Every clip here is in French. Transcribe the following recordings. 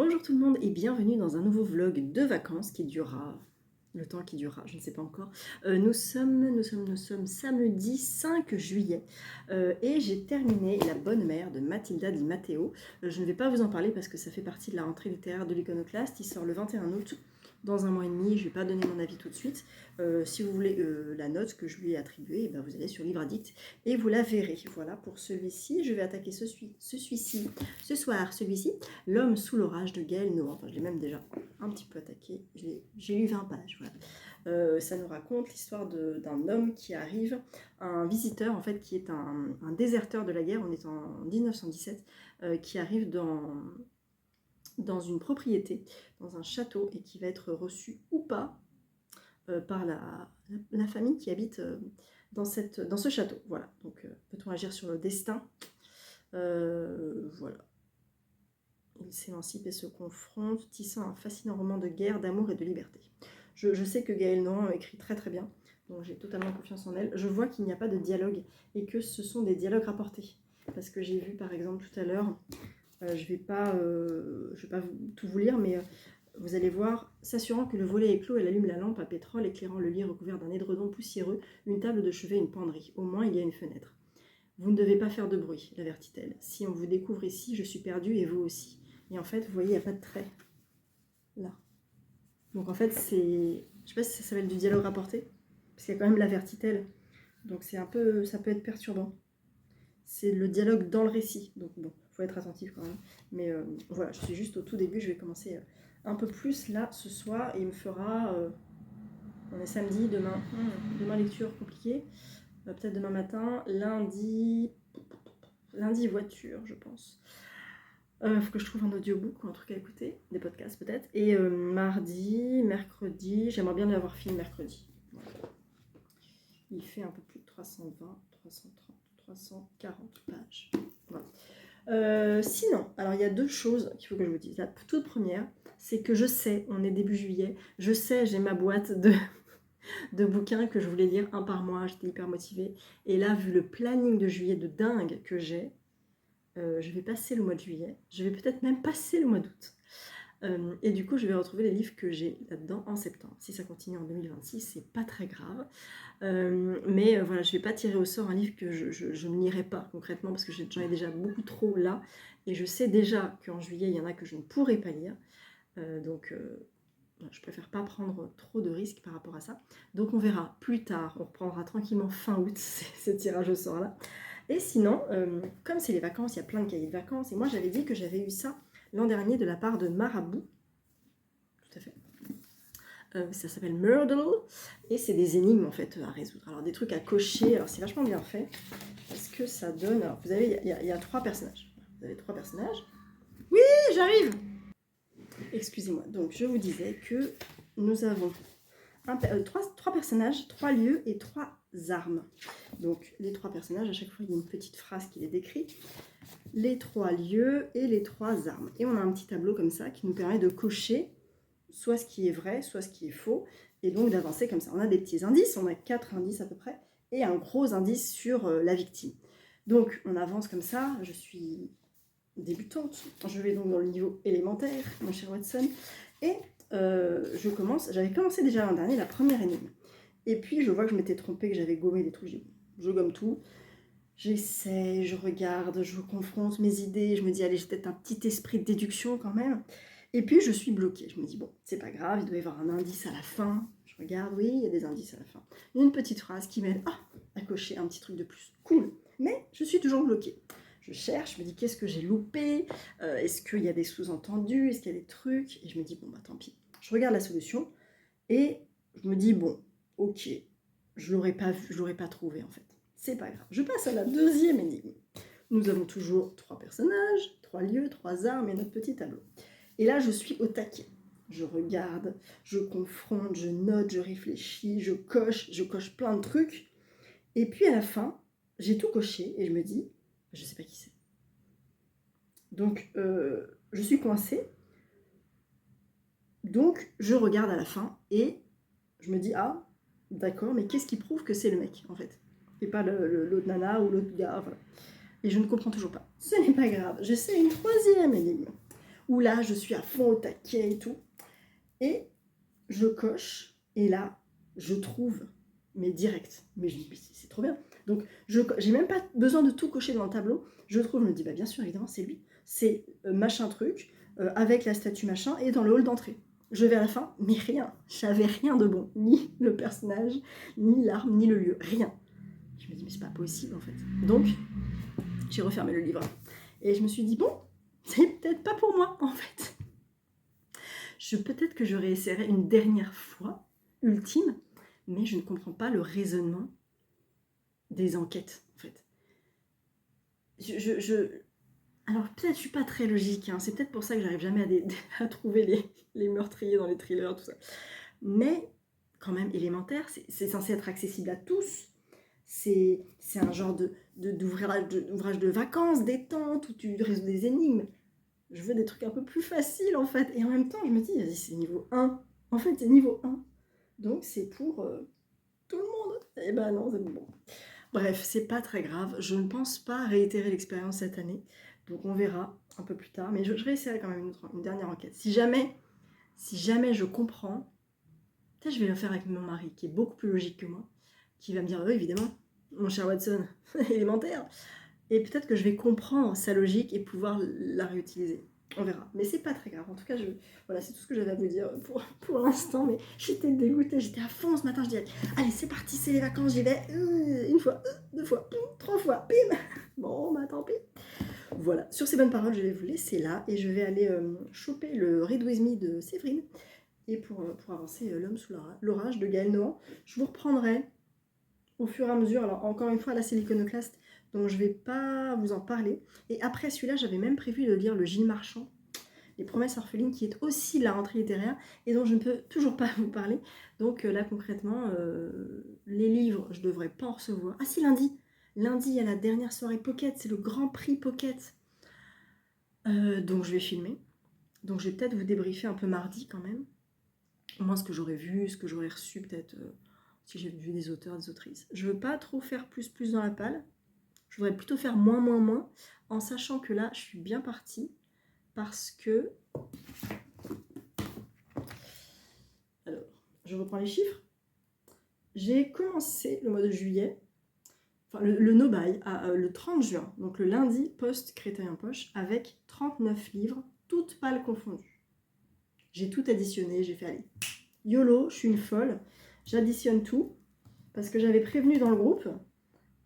Bonjour tout le monde et bienvenue dans un nouveau vlog de vacances qui durera le temps qui durera, je ne sais pas encore. Nous sommes samedi 5 juillet et j'ai terminé La Bonne Mère de Matilda Di Matteo. Je ne vais pas vous en parler parce que ça fait partie de la rentrée littéraire de l'Iconoclaste. Il sort le 21 août, dans un mois et demi. Je ne vais pas donner mon avis tout de suite. Si vous voulez la note que je lui ai attribuée, ben vous allez sur Livre Addict et vous la verrez. Voilà pour celui-ci. Je vais attaquer ce soir, celui-ci. L'homme sous l'orage de Gaël Noé. Enfin, je l'ai même déjà un petit peu attaqué. J'ai lu 20 pages. Voilà. Ça nous raconte l'histoire d'un homme qui arrive, un visiteur en fait qui est un déserteur de la guerre. On est en 1917, qui arrive dans une propriété, dans un château, et qui va être reçu ou pas par la famille qui habite dans ce château. Voilà, donc peut-on agir sur le destin? Voilà. Il s'émancipe et se confronte, tissant un fascinant roman de guerre, d'amour et de liberté. Je sais que Gaëlle Nohan écrit très très bien, donc j'ai totalement confiance en elle. Je vois qu'il n'y a pas de dialogue et que ce sont des dialogues rapportés. Parce que j'ai vu par exemple tout à l'heure, je vais pas tout vous lire, mais vous allez voir, s'assurant que le volet est clos, elle allume la lampe à pétrole, éclairant le lit recouvert d'un édredon poussiéreux, une table de chevet, une penderie. Au moins, il y a une fenêtre. Vous ne devez pas faire de bruit, l'avertit-elle. Si on vous découvre ici, je suis perdue et vous aussi. Et en fait, vous voyez, il n'y a pas de trait. Là. Donc en fait, c'est... Je sais pas si ça s'appelle du dialogue rapporté, parce qu'il y a quand même l'avertit-elle. Donc c'est un peu... ça peut être perturbant. C'est le dialogue dans le récit. Donc bon, il faut être attentif quand même. Mais voilà, je suis juste au tout début, je vais commencer un peu plus là, ce soir, et il me fera... on est samedi, demain. Demain, lecture compliquée. Peut-être demain matin. Lundi, voiture, je pense. Faut que je trouve un audiobook ou un truc à écouter, des podcasts peut-être. Et mardi, mercredi, j'aimerais bien l'avoir fini mercredi. Voilà. Il fait un peu plus de 320, 330, 340 pages. Voilà. Sinon, alors il y a deux choses qu'il faut que je vous dise. La toute première, c'est que je sais, on est début juillet, je sais, j'ai ma boîte de bouquins que je voulais lire un par mois, j'étais hyper motivée. Et là, vu le planning de juillet de dingue que j'ai, je vais passer le mois de juillet, je vais peut-être même passer le mois d'août. Et du coup, je vais retrouver les livres que j'ai là-dedans en septembre. Si ça continue en 2026, c'est pas très grave. Mais voilà, je vais pas tirer au sort un livre que je ne lirai pas concrètement parce que j'en ai déjà beaucoup trop là. Et je sais déjà qu'en juillet, il y en a que je ne pourrai pas lire. Donc, je préfère pas prendre trop de risques par rapport à ça. Donc, on verra plus tard. On reprendra tranquillement fin août ce tirage au sort là. Et sinon, comme c'est les vacances, il y a plein de cahiers de vacances. Et moi, j'avais dit que j'avais eu ça l'an dernier de la part de Marabout. Tout à fait. Ça s'appelle Murdle. Et c'est des énigmes, en fait, à résoudre. Alors, des trucs à cocher. Alors, c'est vachement bien fait. Parce que ça donne... Alors, vous avez... Il y a 3 personnages. Vous avez 3 personnages. Oui, j'arrive! Excusez-moi. Donc, je vous disais que nous avons 3 personnages, 3 lieux et 3 armes. Donc les 3 personnages, à chaque fois il y a une petite phrase qui les décrit, les 3 lieux et les 3 armes. Et on a un petit tableau comme ça qui nous permet de cocher soit ce qui est vrai, soit ce qui est faux, et donc d'avancer comme ça. On a des petits indices, on a 4 indices à peu près, et un gros indice sur la victime. Donc on avance comme ça, je suis débutante, je vais donc dans le niveau élémentaire, mon cher Watson, et j'avais commencé déjà l'an dernier la première énigme. Et puis je vois que je m'étais trompée, que j'avais gommé des trucs, je gomme tout. J'essaie, je regarde, je confronte mes idées, je me dis allez, j'ai peut-être un petit esprit de déduction quand même. Et puis je suis bloquée, je me dis bon, c'est pas grave, il doit y avoir un indice à la fin. Je regarde, oui, il y a des indices à la fin. Il y a une petite phrase qui m'aide à cocher un petit truc de plus. Cool, mais je suis toujours bloquée. Je cherche, je me dis qu'est-ce que j'ai loupé, est-ce qu'il y a des sous-entendus, est-ce qu'il y a des trucs, et je me dis bon bah tant pis. Je regarde la solution et je me dis bon, ok, je l'aurais pas vu, je l'aurais pas trouvé en fait. C'est pas grave. Je passe à la deuxième énigme. Nous avons toujours 3 personnages, 3 lieux, 3 armes et notre petit tableau. Et là, je suis au taquet. Je regarde, je confronte, je note, je réfléchis, je coche plein de trucs. Et puis à la fin, j'ai tout coché et je me dis, je sais pas qui c'est. Donc, je suis coincée. Donc, je regarde à la fin et je me dis, ah, d'accord, mais qu'est-ce qui prouve que c'est le mec, en fait, et pas l'autre nana ou l'autre gars, voilà. Et je ne comprends toujours pas. Ce n'est pas grave, j'essaie une troisième énigme. où là, je suis à fond au taquet et tout. Et je coche, et là, je trouve, mais direct. Mais je dis, mais c'est trop bien. Donc, j'ai même pas besoin de tout cocher dans le tableau. Je trouve, je me dis, bah bien sûr, évidemment, c'est lui. C'est machin truc, avec la statue machin, et dans le hall d'entrée. Je vais à la fin, mais rien. J'avais rien de bon. Ni le personnage, ni l'arme, ni le lieu. Rien. Je me dis, mais c'est pas possible, en fait. Donc, j'ai refermé le livre. Et je me suis dit, bon, c'est peut-être pas pour moi, en fait. Peut-être que je réessayerai une dernière fois, ultime, mais je ne comprends pas le raisonnement des enquêtes, en fait. Alors, peut-être je suis pas très logique, hein. C'est peut-être pour ça que j'arrive jamais à trouver les meurtriers dans les thrillers, tout ça. Mais, quand même, élémentaire, c'est censé être accessible à tous. C'est un genre d'ouvrage de vacances, détente, où tu résous des énigmes. Je veux des trucs un peu plus faciles, en fait. Et en même temps, je me dis, vas-y, c'est niveau 1. En fait, c'est niveau 1. Donc, c'est pour tout le monde. Et ben non, c'est bon. Bref, c'est pas très grave. Je ne pense pas réitérer l'expérience cette année. Donc, on verra un peu plus tard. Mais je réessayerai quand même une dernière enquête. Si jamais je comprends, peut-être je vais le faire avec mon mari, qui est beaucoup plus logique que moi, qui va me dire, évidemment, mon cher Watson, élémentaire. Et peut-être que je vais comprendre sa logique et pouvoir la réutiliser. On verra. Mais c'est pas très grave. En tout cas, voilà, c'est tout ce que j'avais à vous dire pour l'instant. Mais j'étais dégoûtée. J'étais à fond ce matin. Je disais, allez, c'est parti, c'est les vacances. J'y vais une fois, deux fois, 3 fois, bim. Bon, bah tant pis. Voilà. Sur ces bonnes paroles, je vais vous laisser là. Et je vais aller choper le Read With Me de Séverine. Et pour avancer L'homme sous l'orage de Gaël Nohan. Je vous reprendrai au fur et à mesure. Alors, encore une fois, là, c'est l'Iconoclaste. Donc je ne vais pas vous en parler. Et après celui-là, j'avais même prévu de lire le Gilles Marchand, Les Promesses orphelines, qui est aussi la rentrée littéraire et dont je ne peux toujours pas vous parler. Donc là, concrètement, les livres, je ne devrais pas en recevoir. Ah si, lundi, il y a la dernière soirée Pocket, c'est le Grand Prix Pocket. Donc je vais filmer. Donc je vais peut-être vous débriefer un peu mardi quand même. Au moins ce que j'aurais vu, ce que j'aurais reçu peut-être, si j'ai vu des auteurs, des autrices. Je ne veux pas trop faire plus dans la palle. Je voudrais plutôt faire moins, en sachant que là, je suis bien partie, parce que... Alors, je reprends les chiffres. J'ai commencé le mois de juillet, enfin le no-buy, le 30 juin, donc le lundi post-Créteil en poche, avec 39 livres, toutes pales confondues. J'ai tout additionné, j'ai fait, allez, YOLO, je suis une folle, j'additionne tout, parce que j'avais prévenu dans le groupe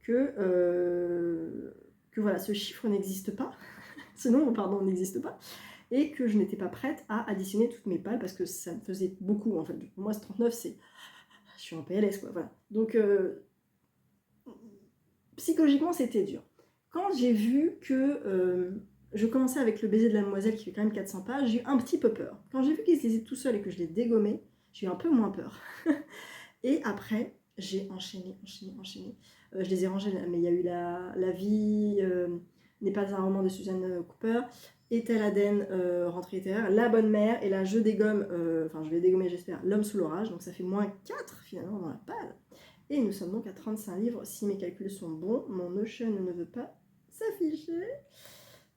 que voilà, ce chiffre n'existe pas, ce nombre, pardon, n'existe pas, et que je n'étais pas prête à additionner toutes mes pales, parce que ça me faisait beaucoup, en fait. Pour moi, ce 39, c'est... Je suis en PLS, quoi, voilà. Donc, psychologiquement, c'était dur. Quand j'ai vu que je commençais avec Le baiser de la demoiselle, qui fait quand même 400 pages, j'ai eu un petit peu peur. Quand j'ai vu qu'ils se lisaient tout seul et que je les dégommais, j'ai eu un peu moins peur. Et après, j'ai enchaîné. Je les ai rangés, mais il y a eu La vie n'est pas un roman de Suzanne Cooper, Ethel Aden, rentrée littéraire, La bonne mère, et là je dégomme, je vais dégommer j'espère, L'homme sous l'orage, donc ça fait moins 4 finalement dans la palle. Et nous sommes donc à 35 livres, si mes calculs sont bons, mon Notion ne veut pas s'afficher.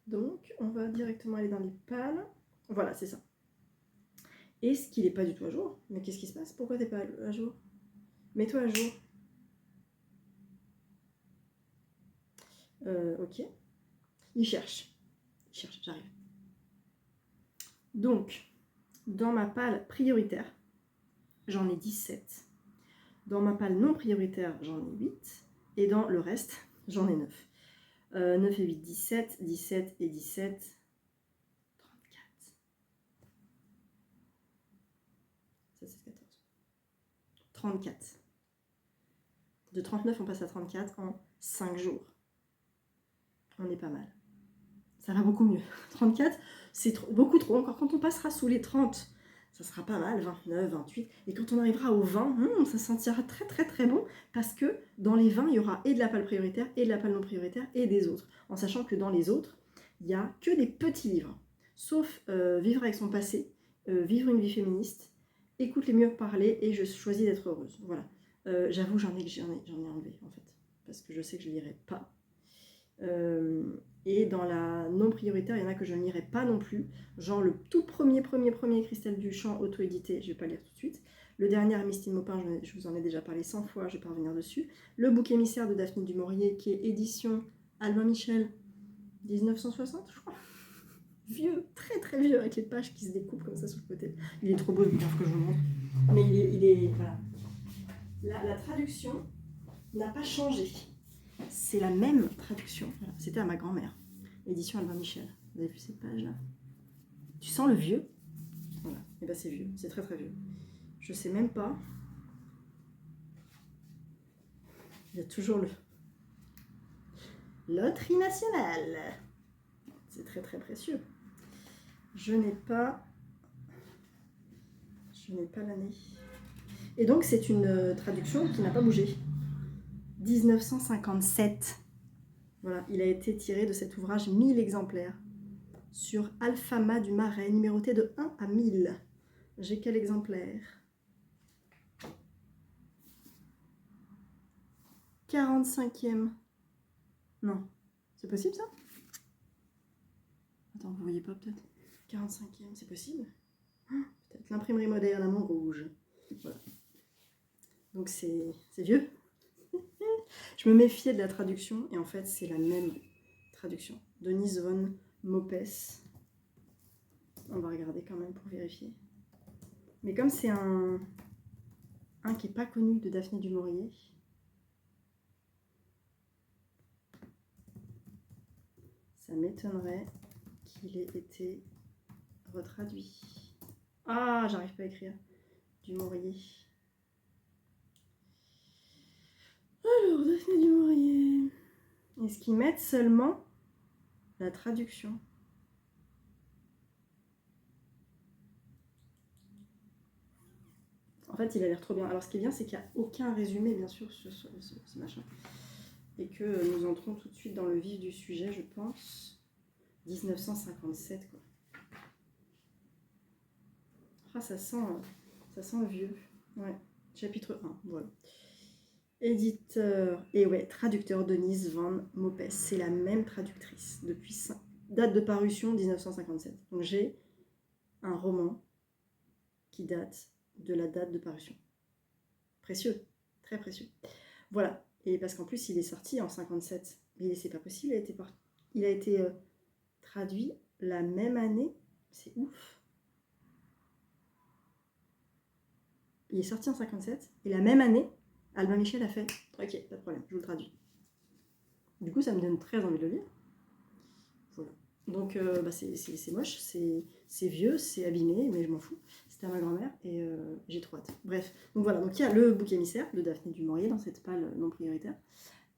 Donc on va directement aller dans les pales. Voilà, c'est ça. Est-ce qu'il n'est pas du tout à jour? Mais qu'est-ce qui se passe? Pourquoi t'es pas à jour? Mets-toi à jour. Ok. Il cherche, j'arrive. Donc, dans ma palle prioritaire, j'en ai 17. Dans ma palle non prioritaire, j'en ai 8. Et dans le reste, j'en ai 9. 9 et 8, 17. 17 et 17, 34. Ça, c'est 14. 34. De 39, on passe à 34 en 5 jours. On est pas mal. Ça va beaucoup mieux. 34, c'est beaucoup trop. Encore quand on passera sous les 30, ça sera pas mal. 29, 28. Et quand on arrivera aux 20, ça sentira très bon. Parce que dans les 20, il y aura et de la palle prioritaire, et de la palle non prioritaire, et des autres. En sachant que dans les autres, il n'y a que des petits livres. Sauf Vivre avec son passé, Vivre une vie féministe, Écoute les mieux parler, et Je choisis d'être heureuse. Voilà. J'avoue, j'en ai enlevé, en fait. Parce que je sais que je ne lirai pas. Et dans la non prioritaire, il y en a que je ne lirai pas non plus. Genre le tout premier Christelle Duchamp auto-édité, je ne vais pas lire tout de suite. Le dernier Amistine Maupin, je vous en ai déjà parlé 100 fois, je ne vais pas revenir dessus. Le bouc émissaire de Daphné du Maurier, qui est édition Albin Michel, 1960, je crois. Vieux, très très vieux, avec les pages qui se découpent comme ça sur le côté. Il est trop beau ce bouquin, faut que je vous montre. Mais il est voilà. La traduction n'a pas changé. C'est la même traduction. Voilà. C'était à ma grand-mère. Édition Albin Michel. Vous avez vu cette page-là? Tu sens le vieux? Voilà. Et bien c'est vieux. C'est très très vieux. Je sais même pas. Il y a toujours le Loterie nationale. C'est très très précieux. Je n'ai pas l'année. Et donc c'est une traduction qui n'a pas bougé. 1957. Voilà, il a été tiré de cet ouvrage 1000 exemplaires sur Alphama du Marais, numéroté de 1 à 1000. J'ai quel exemplaire? 45e. Non, c'est possible ça? Attends, vous voyez pas peut-être? 45e, c'est possible? Peut-être l'imprimerie moderne à Montrouge. Voilà. Donc c'est vieux. Je me méfiais de la traduction et en fait c'est la même traduction. Denise von Mopes. On va regarder quand même pour vérifier. Mais comme c'est un qui n'est pas connu de Daphné du Maurier, ça m'étonnerait qu'il ait été retraduit. Ah, j'arrive pas à écrire. Du Maurier. Alors, Daphné du Maurier. Est-ce qu'ils mettent seulement la traduction? En fait, il a l'air trop bien. Alors, ce qui est bien, c'est qu'il n'y a aucun résumé, bien sûr, sur ce machin. Et que nous entrons tout de suite dans le vif du sujet, je pense. 1957, quoi. Ah, ça sent vieux. Ouais, chapitre 1, voilà. Éditeur, et ouais, traducteur Denise van Mopes. C'est la même traductrice depuis date de parution 1957. Donc j'ai un roman qui date de la date de parution. Précieux, très précieux. Voilà, et parce qu'en plus il est sorti en 57. Mais c'est pas possible, il a été traduit la même année. C'est ouf. Il est sorti en 57 et la même année, Albin Michel a fait « Ok, pas de problème, je vous le traduis ». Du coup, ça me donne très envie de le lire. Voilà. Donc, c'est moche, c'est vieux, c'est abîmé, mais je m'en fous. C'était à ma grand-mère et j'ai trop hâte. Bref, donc voilà. Donc il y a le bouc émissaire de Daphné du Maurier dans cette palle non prioritaire.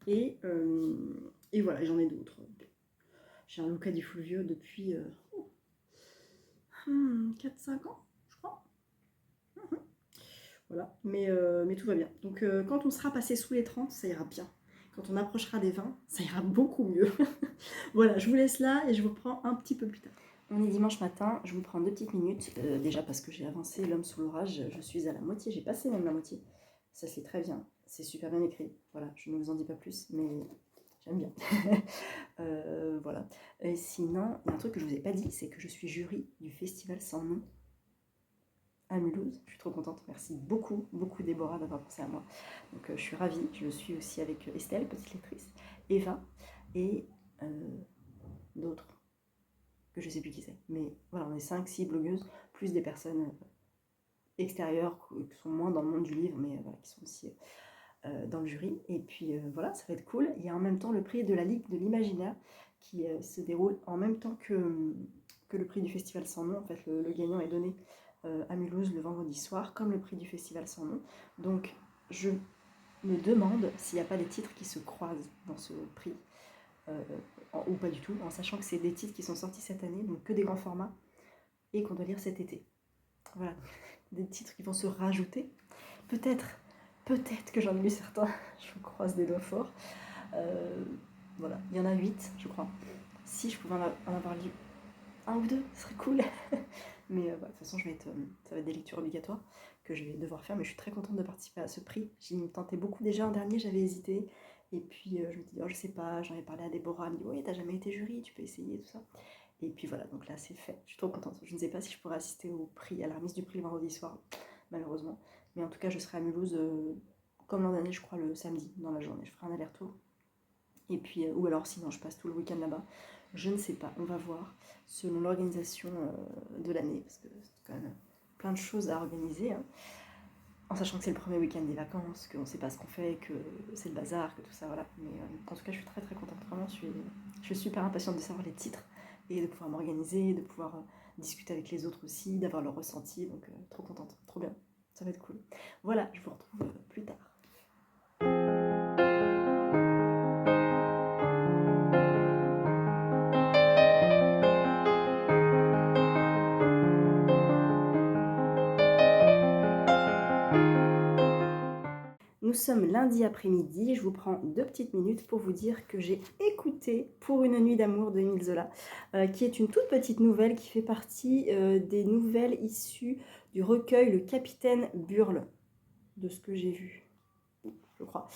Et voilà, j'en ai d'autres. J'ai un Luca di Fulvio depuis 4-5 ans, je crois. Voilà, mais tout va bien. Donc quand on sera passé sous les 30, ça ira bien. Quand on approchera des 20, ça ira beaucoup mieux. Voilà, je vous laisse là et je vous reprends un petit peu plus tard. On est dimanche matin, je vous prends 2 petites minutes. Déjà parce que j'ai avancé L'homme sous l'orage, je suis à la moitié, j'ai passé même la moitié. Ça c'est très bien, c'est super bien écrit. Voilà, je ne vous en dis pas plus, mais j'aime bien. Voilà. Et sinon, il y a un truc que je ne vous ai pas dit, c'est que je suis jury du festival Sans Nom à Mulhouse. Je suis trop contente. Merci beaucoup, beaucoup Déborah d'avoir pensé à moi. Donc je suis ravie. Je suis aussi avec Estelle, petite lectrice, Eva et d'autres que je ne sais plus qui c'est. Mais voilà, on est 5-6 blogueuses, plus des personnes extérieures qui sont moins dans le monde du livre, mais voilà, qui sont aussi dans le jury. Et puis voilà, ça va être cool. Il y a en même temps le prix de la Ligue de l'Imaginaire qui se déroule en même temps que le prix du Festival Sans Nom. En fait, le gagnant est donné à Mulhouse le vendredi soir, comme le prix du Festival Sans Nom. Donc, je me demande s'il n'y a pas des titres qui se croisent dans ce prix, ou pas du tout, en sachant que c'est des titres qui sont sortis cette année, donc que des grands formats, et qu'on doit lire cet été. Voilà, des titres qui vont se rajouter. Peut-être que j'en ai lu certains, je vous croise des doigts forts. Voilà, il y en a 8, je crois. Si je pouvais en avoir lu un ou deux, ce serait cool. Mais de toute façon, ça va être des lectures obligatoires que je vais devoir faire, mais je suis très contente de participer à ce prix. J'y me tentais beaucoup déjà en dernier, j'avais hésité, Et puis je me dis, oh, je sais pas, j'en ai parlé à Déborah, elle me dit, oui, t'as jamais été jury, tu peux essayer, tout ça. Et puis voilà, donc là c'est fait, je suis trop contente. Je ne sais pas si je pourrai assister au prix, à la remise du prix le vendredi soir, malheureusement. Mais en tout cas, je serai à Mulhouse, comme l'an dernier, je crois, le samedi, dans la journée. Je ferai un aller-retour. Et puis, ou alors sinon, je passe tout le week-end là-bas. Je ne sais pas, on va voir, selon l'organisation de l'année, parce que c'est quand même plein de choses à organiser, hein. En sachant que c'est le premier week-end des vacances, qu'on ne sait pas ce qu'on fait, que c'est le bazar, que tout ça, voilà. Mais en tout cas, je suis très très contente, vraiment, je suis super impatiente de savoir les titres et de pouvoir m'organiser, de pouvoir discuter avec les autres aussi, d'avoir leur ressenti, donc trop contente, trop bien, ça va être cool. Voilà, je vous retrouve plus tard. Nous sommes lundi après-midi, je vous prends 2 petites minutes pour vous dire que j'ai écouté Pour une nuit d'amour de Émile Zola, qui est une toute petite nouvelle qui fait partie des nouvelles issues du recueil Le Capitaine Burle, de ce que j'ai vu, je crois,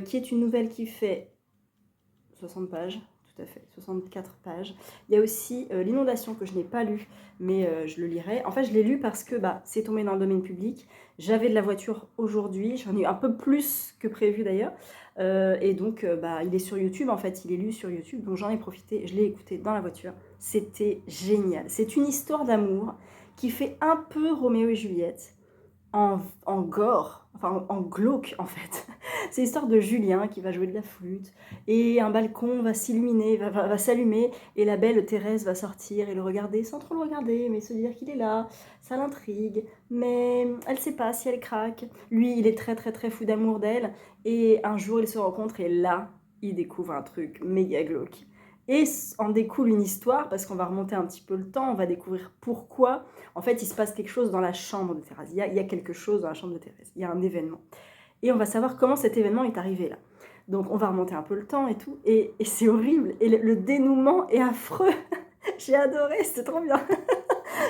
qui est une nouvelle qui fait 60 pages, tout à fait, 64 pages. Il y a aussi L'Inondation que je n'ai pas lu, mais je le lirai. En fait, je l'ai lu parce que c'est tombé dans le domaine public. J'avais de la voiture aujourd'hui, j'en ai eu un peu plus que prévu d'ailleurs. Et donc, il est sur YouTube, en fait, il est lu sur YouTube, donc j'en ai profité, je l'ai écouté dans la voiture. C'était génial. C'est une histoire d'amour qui fait un peu Roméo et Juliette, en gore, enfin en glauque en fait. C'est l'histoire de Julien qui va jouer de la flûte et un balcon va s'illuminer, va s'allumer et la belle Thérèse va sortir et le regarder sans trop le regarder, mais se dire qu'il est là, ça l'intrigue, mais elle sait pas si elle craque. Lui, il est très très très fou d'amour d'elle et un jour ils se rencontrent et là, il découvre un truc méga glauque. Et en découle une histoire, parce qu'on va remonter un petit peu le temps, on va découvrir pourquoi. En fait, il se passe quelque chose dans la chambre de Thérèse. Il y a quelque chose dans la chambre de Thérèse. Il y a un événement. Et on va savoir comment cet événement est arrivé là. Donc, on va remonter un peu le temps et tout. Et c'est horrible. Et le dénouement est affreux. J'ai adoré, c'était trop bien.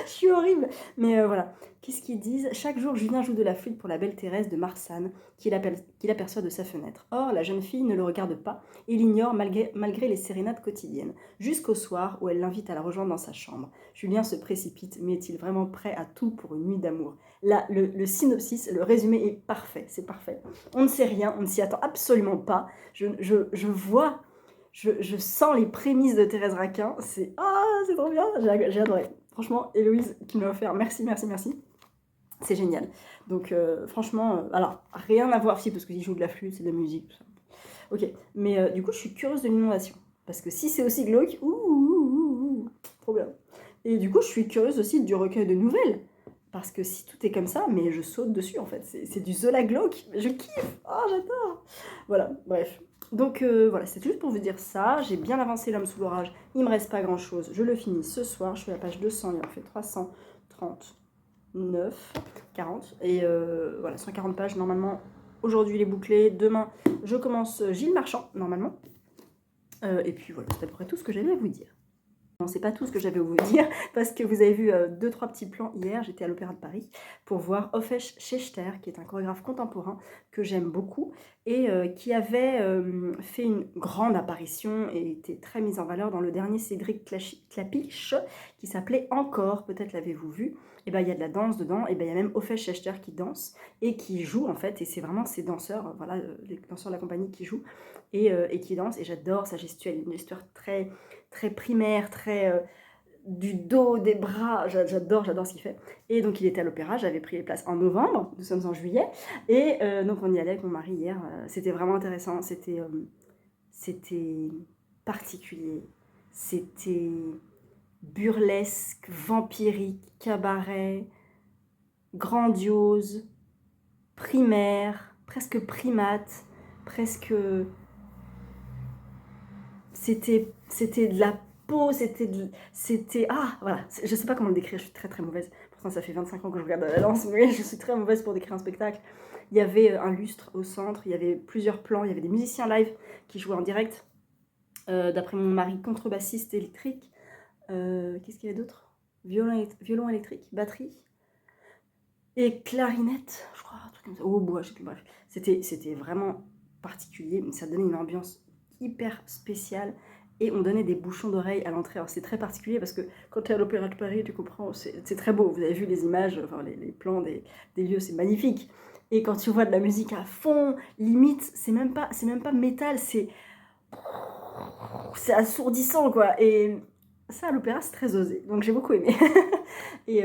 Je suis horrible. Mais voilà. Qu'est-ce qu'ils disent? Chaque jour, Julien joue de la flûte pour la belle Thérèse de Marsanne, qu'il aperçoit de sa fenêtre. Or, la jeune fille ne le regarde pas et l'ignore malgré les sérénades quotidiennes, jusqu'au soir où elle l'invite à la rejoindre dans sa chambre. Julien se précipite, mais est-il vraiment prêt à tout pour une nuit d'amour? Là, le synopsis, le résumé est parfait, c'est parfait. On ne sait rien, on ne s'y attend absolument pas. Je vois, je sens les prémices de Thérèse Raquin. C'est trop bien, j'ai adoré. Franchement, Héloïse qui me l'a offert, merci, merci, merci. C'est génial. Donc franchement, alors rien à voir si parce qu'il joue de la flûte, c'est de la musique, tout ça. Ok, mais du coup je suis curieuse de l'Inondation. Parce que si c'est aussi glauque, trop bien. Et du coup je suis curieuse aussi du recueil de nouvelles. Parce que si tout est comme ça, mais je saute dessus en fait. C'est du Zola glauque, je kiffe, oh j'adore. Voilà, bref. Donc voilà, c'est juste pour vous dire ça. J'ai bien avancé L'homme sous l'orage. Il me reste pas grand chose. Je le finis ce soir. Je suis à la page 200, il en fait 339, 40. Et voilà, 140 pages normalement. Aujourd'hui il est bouclé. Demain je commence Gilles Marchand normalement. Et puis voilà, c'est à peu près tout ce que j'avais à vous dire. Non, c'est pas tout ce que j'avais à vous dire, parce que vous avez vu 2-3 petits plans hier, j'étais à l'Opéra de Paris, pour voir Ofesh Schechter, qui est un chorégraphe contemporain que j'aime beaucoup, et qui avait fait une grande apparition et était très mise en valeur dans le dernier Cédric Klapisch, qui s'appelait Encore, peut-être l'avez-vous vu. Et il y a de la danse dedans, et il y a même Ofesh Schechter qui danse, et qui joue en fait, et c'est vraiment ces danseurs, voilà, les danseurs de la compagnie qui jouent, et qui dansent, et j'adore sa gestuelle, une gestuelle très très primaire, très du dos, des bras, j'adore ce qu'il fait. Et donc il était à l'opéra, j'avais pris les places en novembre, nous sommes en juillet, et donc on y allait avec mon mari hier, c'était vraiment intéressant, c'était particulier, c'était burlesque, vampirique, cabaret, grandiose, primaire, presque primate, presque... C'était de la peau, voilà, je sais pas comment le décrire, je suis très très mauvaise. Pourtant ça fait 25 ans que je regarde la danse, mais je suis très mauvaise pour décrire un spectacle. Il y avait un lustre au centre, il y avait plusieurs plans, il y avait des musiciens live qui jouaient en direct. D'après mon mari, contrebassiste électrique. Qu'est-ce qu'il y avait d'autre? Violon électrique, batterie. Et clarinette, je crois, un truc comme ça. Oh, bois, je sais plus, bref. C'était vraiment particulier, mais ça donnait une ambiance hyper spéciale. Et on donnait des bouchons d'oreilles à l'entrée. Alors c'est très particulier parce que quand tu es à l'Opéra de Paris, tu comprends, c'est très beau. Vous avez vu les images, enfin les plans des lieux, c'est magnifique. Et quand tu vois de la musique à fond, limite, c'est même pas métal, c'est assourdissant quoi. Et ça à l'opéra c'est très osé, donc j'ai beaucoup aimé. et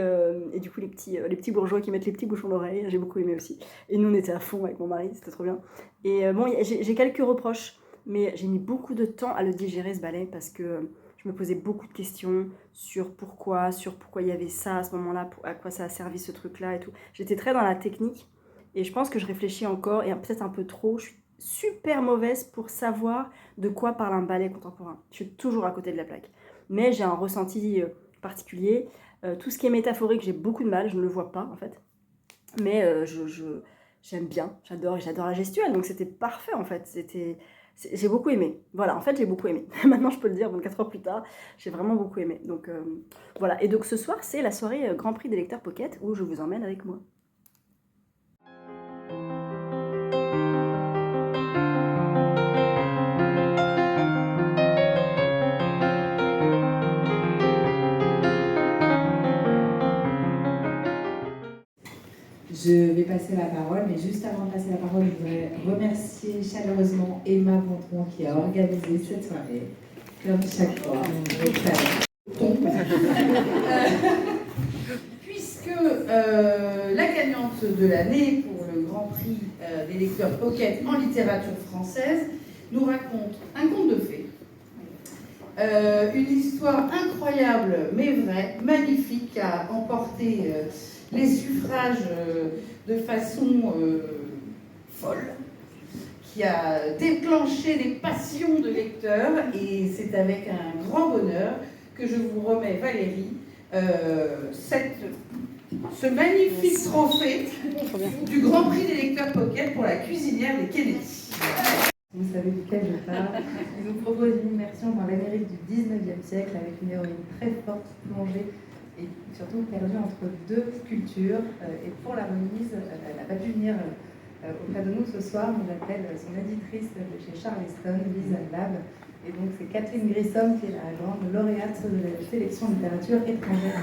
du coup les petits bourgeois qui mettent les petits bouchons d'oreille, j'ai beaucoup aimé aussi. Et nous on était à fond avec mon mari, c'était trop bien. Et bon, j'ai quelques reproches, mais j'ai mis beaucoup de temps à le digérer ce ballet parce que je me posais beaucoup de questions sur pourquoi il y avait ça à ce moment-là, à quoi ça a servi ce truc-là et tout. J'étais très dans la technique et je pense que je réfléchis encore et peut-être un peu trop. Je suis super mauvaise pour savoir de quoi parle un ballet contemporain. Je suis toujours à côté de la plaque. Mais j'ai un ressenti particulier. Tout ce qui est métaphorique, j'ai beaucoup de mal, je ne le vois pas en fait. Mais j'aime bien, j'adore la gestuelle, donc c'était parfait en fait. J'ai beaucoup aimé. Voilà, en fait j'ai beaucoup aimé. Maintenant je peux le dire, 24 heures plus tard, j'ai vraiment beaucoup aimé. Donc voilà, et donc ce soir c'est la soirée Grand Prix des lecteurs Pocket où je vous emmène avec moi. Je vais passer la parole, mais juste avant de passer la parole, je voudrais remercier chaleureusement Emma Bontron qui a organisé cette soirée, comme chaque fois. Puisque la gagnante de l'année pour le Grand Prix des lecteurs Pocket en littérature française nous raconte un conte de fées. Une histoire incroyable mais vraie, magnifique, qui a emporté les suffrages de façon folle, qui a déclenché les passions de lecteurs, et c'est avec un grand bonheur que je vous remets, Valérie, ce magnifique trophée du Grand Prix des lecteurs Pocket pour la cuisinière des Kennedy. Vous savez duquel je parle. Il nous propose une immersion dans l'Amérique du 19e siècle avec une héroïne très forte, plongée et surtout perdue entre deux cultures. Et pour la remise, elle n'a pas pu venir auprès de nous ce soir. On appelle son éditrice de chez Charleston, Lisa Lab. Et donc c'est Kathleen Grissom qui est la grande lauréate de la sélection littérature étrangère.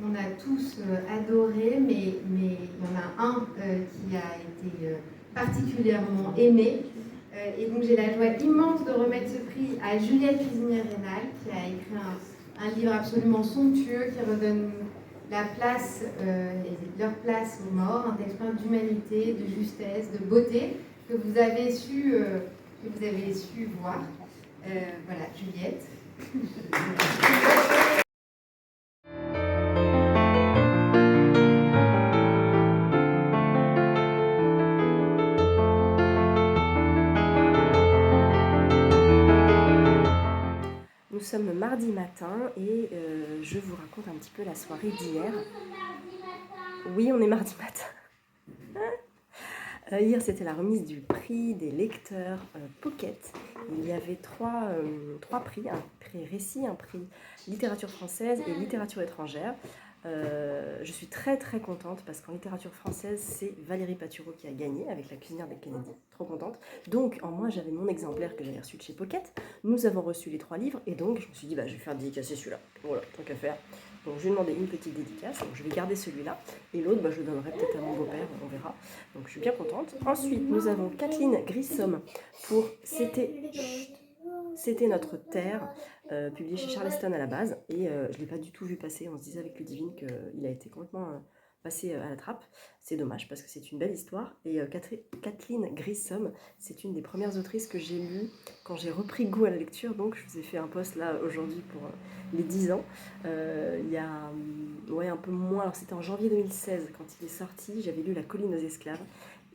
On a tous adoré, mais il y en a un qui a été particulièrement aimé. Et donc j'ai la joie immense de remettre ce prix à Juliette Cuisinière-Rénal, qui a écrit un livre absolument somptueux qui redonne leur place aux morts, un texte plein d'humanité, de justesse, de beauté, que vous avez su voir. Voilà, Juliette. Nous sommes mardi matin et je vous raconte un petit peu la soirée d'hier. Oui, on est mardi matin. Hier, c'était la remise du prix des lecteurs Pocket. Il y avait trois prix, un prix récit, un prix littérature française et littérature étrangère. Je suis très très contente parce qu'en littérature française, c'est Valérie Patureau qui a gagné avec La cuisinière des Kennedy. Trop contente. Donc, en moi, j'avais mon exemplaire que j'avais reçu de chez Pocket. Nous avons reçu les 3 livres et donc je me suis dit, je vais faire dédicacer celui-là. Voilà, tant qu'à faire. Donc, je lui ai demandé une petite dédicace. Donc, je vais garder celui-là et l'autre, je le donnerai peut-être à mon beau-père, on verra. Donc, je suis bien contente. Ensuite, nous avons Kathleen Grissom pour C'était notre terre, publié chez Charleston à la base, et je ne l'ai pas du tout vu passer. On se disait avec Ludivine qu'il a été complètement passé à la trappe. C'est dommage parce que c'est une belle histoire. Et Kathleen Grissom, c'est une des premières autrices que j'ai lues quand j'ai repris goût à la lecture. Donc je vous ai fait un post là aujourd'hui pour les 10 ans. Il y a un peu moins, alors c'était en janvier 2016 quand il est sorti. J'avais lu La colline aux esclaves.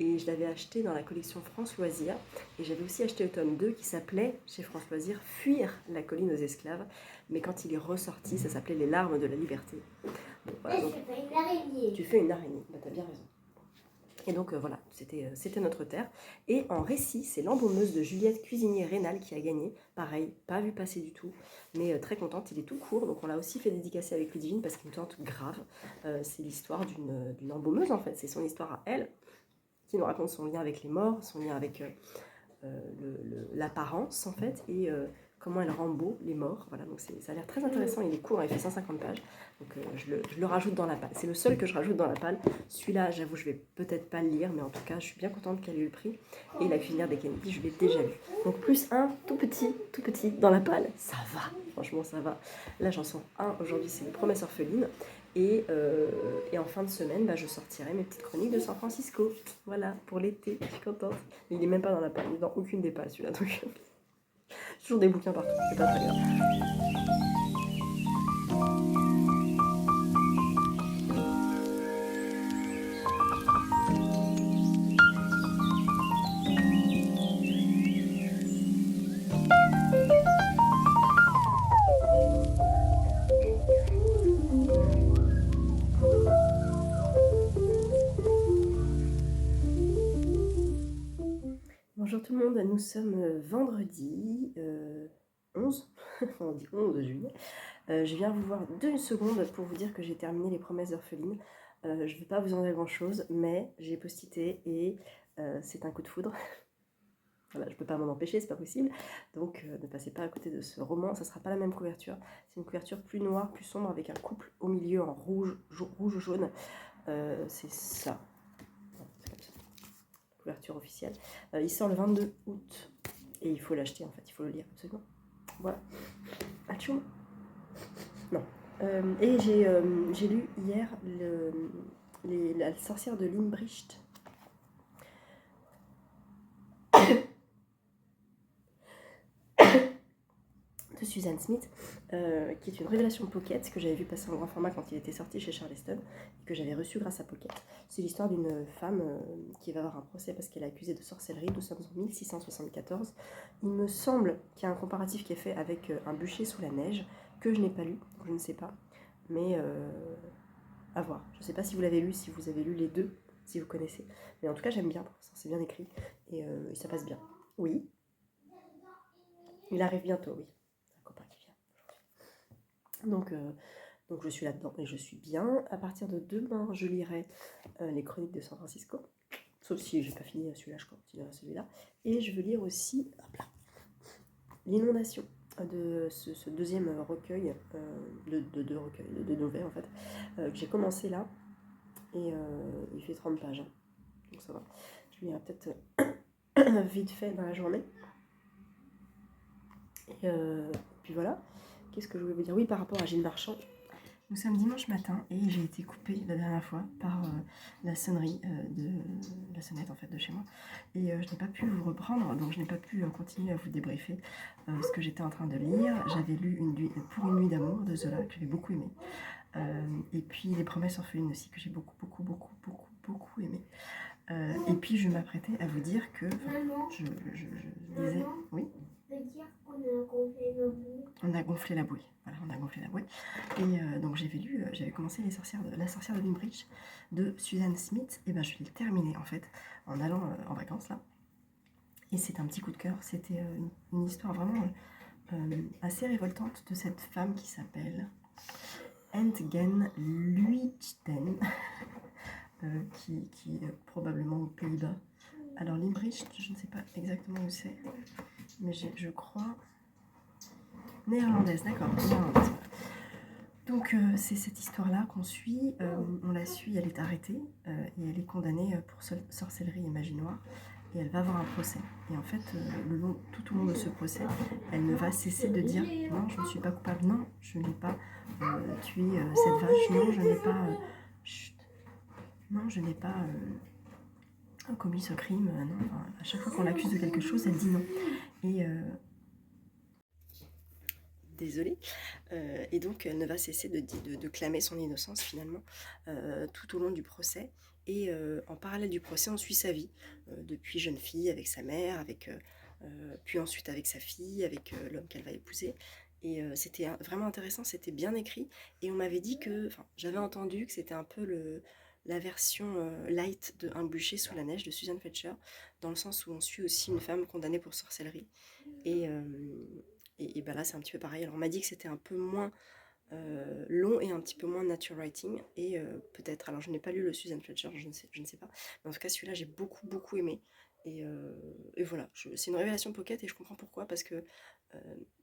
Et je l'avais acheté dans la collection France Loisirs. Et j'avais aussi acheté le tome 2 qui s'appelait, chez France Loisirs, Fuir la colline aux esclaves. Mais quand il est ressorti, ça s'appelait Les larmes de la liberté. Bon, voilà, donc, je fais une araignée. tu fais une araignée, t'as bien raison. Et donc voilà, c'était notre terre. Et en récit, c'est l'embaumeuse de Juliette Cuisinier-Rénal qui a gagné. Pareil, pas vu passer du tout, mais très contente. Il est tout court, donc on l'a aussi fait dédicacer avec Ludivine parce qu'il me tente grave. C'est l'histoire d'une embaumeuse en fait, c'est son histoire à elle, qui nous raconte son lien avec les morts, son lien avec l'apparence en fait, et comment elle rend beau les morts. Voilà, donc ça a l'air très intéressant, il est court, il fait 150 pages, donc je le rajoute dans la palle. C'est le seul que je rajoute dans la palle. Celui-là, j'avoue, je vais peut-être pas le lire, mais en tout cas, je suis bien contente qu'elle ait eu le prix. Et La cuisinière des Kennedy, je l'ai déjà lu. Donc plus un tout petit dans la palle, ça va, franchement ça va. Là, j'en sors un aujourd'hui, c'est Les Promesses orphelines. Et en fin de semaine, je sortirai mes petites chroniques de San Francisco. Voilà, pour l'été, je suis contente. Il n'est même pas dans la palle, il n'est dans aucune des palles celui-là. Donc, toujours des bouquins partout, c'est pas très grave. Bonjour tout le monde, nous sommes vendredi 11, on dit 11 juillet. Je viens vous voir 2 secondes pour vous dire que j'ai terminé Les Promesses orphelines. Je ne vais pas vous en dire grand chose, mais j'ai postité et c'est un coup de foudre. Voilà, je ne peux pas m'en empêcher, c'est pas possible. Donc ne passez pas à côté de ce roman, ça ne sera pas la même couverture. C'est une couverture plus noire, plus sombre, avec un couple au milieu en rouge jaune. C'est ça. Couverture officielle. Il sort le 22 août et il faut l'acheter en fait, il faut le lire absolument. Voilà. Atchoum. Non. Et j'ai lu hier La sorcière de Limbricht. De Suzanne Smith, qui est une révélation Pocket que j'avais vu passer en grand format quand il était sorti chez Charleston et que j'avais reçu grâce à Pocket. C'est l'histoire d'une femme qui va avoir un procès parce qu'elle est accusée de sorcellerie. Nous sommes en 1674. Il me semble qu'il y a un comparatif qui est fait avec Un bûcher sous la neige que je n'ai pas lu, donc je ne sais pas, mais à voir. Je ne sais pas si vous l'avez lu, si vous avez lu les deux, si vous connaissez, mais en tout cas j'aime bien, c'est bien écrit et ça passe bien. Oui, il arrive bientôt, oui. Donc je suis là-dedans et je suis bien. À partir de demain, je lirai les chroniques de San Francisco. Sauf si j'ai pas fini celui-là, je continuerai celui-là. Et je veux lire aussi L'inondation de ce deuxième recueil, de nouvelles en fait, que j'ai commencé là. Et il fait 30 pages. Hein. Donc ça va. Je lirai peut-être vite fait dans la journée. Et puis voilà. Qu'est-ce que je voulais vous dire? Oui, par rapport à Gilles Marchand. Nous sommes dimanche matin et j'ai été coupée la dernière fois par la sonnerie de la sonnette en fait de chez moi. Et je n'ai pas pu vous reprendre, donc je n'ai pas pu continuer à vous débriefer ce que j'étais en train de lire. J'avais lu Pour une nuit d'amour de Zola que j'avais beaucoup aimé. Et puis Les Promesses orphelines aussi que j'ai beaucoup aimé. Et puis je m'apprêtais à vous dire que je disais oui. On a gonflé la bouille. Voilà, on a gonflé la bouille. Et donc j'avais commencé La sorcière de Limbricht de Suzanne Smith. Et ben je l'ai terminé en fait en allant en vacances là. Et c'était un petit coup de cœur. C'était une histoire vraiment assez révoltante de cette femme qui s'appelle Entgen Luijten, qui est probablement aux Pays-Bas. Alors Limbricht, je ne sais pas exactement où c'est, mais je crois néerlandaise, d'accord, néerlandaise. Donc c'est cette histoire-là qu'on suit, on la suit, elle est arrêtée et elle est condamnée pour sorcellerie et magie noire et elle va avoir un procès. Et en fait, tout au long de ce procès, elle ne va cesser de dire « Non, je ne suis pas coupable, non, je n'ai pas tué cette vache, non, je n'ai pas... non, je n'ai pas commis ce crime, non. » Enfin, à chaque fois qu'on l'accuse de quelque chose, elle dit non. Et... désolée. Et donc elle ne va cesser de clamer son innocence finalement tout au long du procès. Et en parallèle du procès, on suit sa vie, depuis jeune fille avec sa mère, puis ensuite avec sa fille, avec l'homme qu'elle va épouser. Et c'était vraiment intéressant, c'était bien écrit. Et on m'avait dit que, enfin, j'avais entendu que c'était un peu la version light de Un bûcher sous la neige de Susan Fletcher, dans le sens où on suit aussi une femme condamnée pour sorcellerie. Et bah là c'est un petit peu pareil. Alors on m'a dit que c'était un peu moins long et un petit peu moins nature writing, et peut-être, alors je n'ai pas lu le Susan Fletcher, je ne sais pas, mais en tout cas celui-là j'ai beaucoup aimé, et voilà, c'est une révélation pocket, et je comprends pourquoi, parce que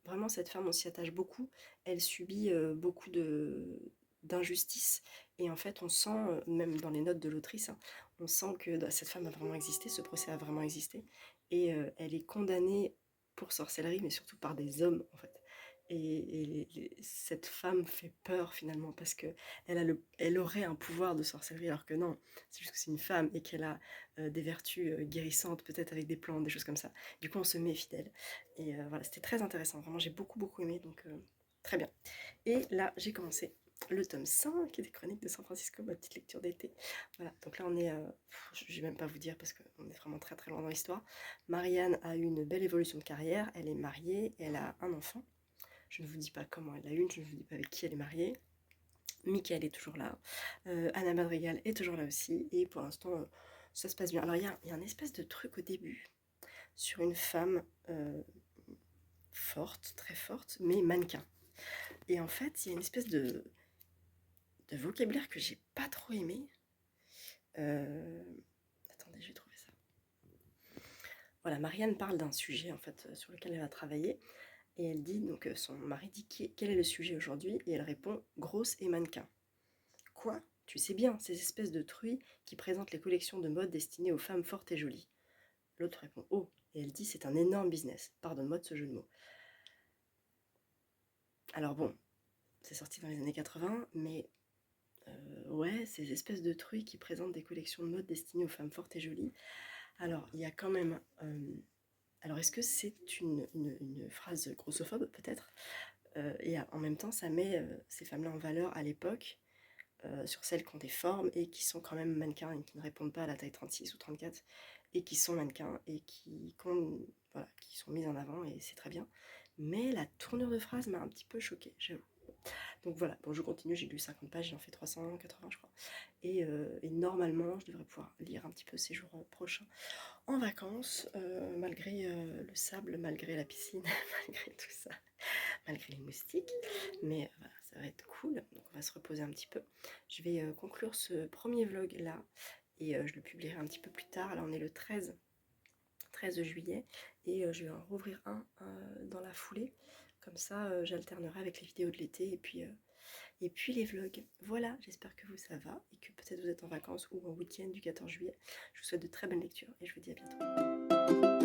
vraiment cette femme on s'y attache beaucoup, elle subit beaucoup d'injustice, et en fait on sent, même dans les notes de l'autrice, hein, on sent que cette femme a vraiment existé, ce procès a vraiment existé, et elle est condamnée pour sorcellerie, mais surtout par des hommes en fait. Et cette femme fait peur finalement, parce que elle aurait un pouvoir de sorcellerie, alors que non, c'est juste que c'est une femme et qu'elle a des vertus guérissantes, peut-être avec des plantes, des choses comme ça. Du coup on se méfie d'elle. Et voilà, c'était très intéressant, vraiment j'ai beaucoup aimé, donc très bien. Et là j'ai commencé le tome 5 des Chroniques de San Francisco, ma petite lecture d'été. Voilà, donc là on est, je vais même pas vous dire parce qu'on est vraiment très loin dans l'histoire. Marianne a eu une belle évolution de carrière, elle est mariée, elle a un enfant. Je ne vous dis pas comment elle a une, je ne vous dis pas avec qui elle est mariée. Michael est toujours là, Anna Madrigal est toujours là aussi, et pour l'instant ça se passe bien. Alors il y a un espèce de truc au début sur une femme forte, très forte, mais mannequin. Et en fait il y a une espèce de vocabulaire que j'ai pas trop aimé. Attendez, je vais trouver ça. Voilà, Marianne parle d'un sujet en fait sur lequel elle va travailler. Et elle dit, donc son mari dit quel est le sujet aujourd'hui, et elle répond grosse et mannequin. Quoi? Tu sais bien, ces espèces de truies qui présentent les collections de mode destinées aux femmes fortes et jolies. L'autre répond oh, et elle dit c'est un énorme business. Pardonne-moi de ce jeu de mots. Alors bon, c'est sorti dans les années 80, mais ouais, ces espèces de truies qui présentent des collections de mode destinées aux femmes fortes et jolies. Alors il y a quand même. Alors est-ce que c'est une phrase grossophobe peut-être? Et en même temps, ça met ces femmes-là en valeur à l'époque, sur celles qui ont des formes et qui sont quand même mannequins et qui ne répondent pas à la taille 36 ou 34, et qui sont mannequins et voilà, qui sont mises en avant, et c'est très bien. Mais la tournure de phrase m'a un petit peu choquée, j'avoue. Donc voilà, bon, je continue, j'ai lu 50 pages, j'en fais 380 je crois. Et normalement, je devrais pouvoir lire un petit peu ces jours prochains en vacances, malgré le sable, malgré la piscine, malgré tout ça, malgré les moustiques. Mais voilà, ça va être cool, donc on va se reposer un petit peu. Je vais conclure ce premier vlog là, et je le publierai un petit peu plus tard. Là on est le 13 juillet, et je vais en rouvrir un dans la foulée. Comme ça, j'alternerai avec les vidéos de l'été, et puis les vlogs. Voilà, j'espère que vous ça va, et que peut-être vous êtes en vacances ou en week-end du 14 juillet. Je vous souhaite de très bonnes lectures, et je vous dis à bientôt.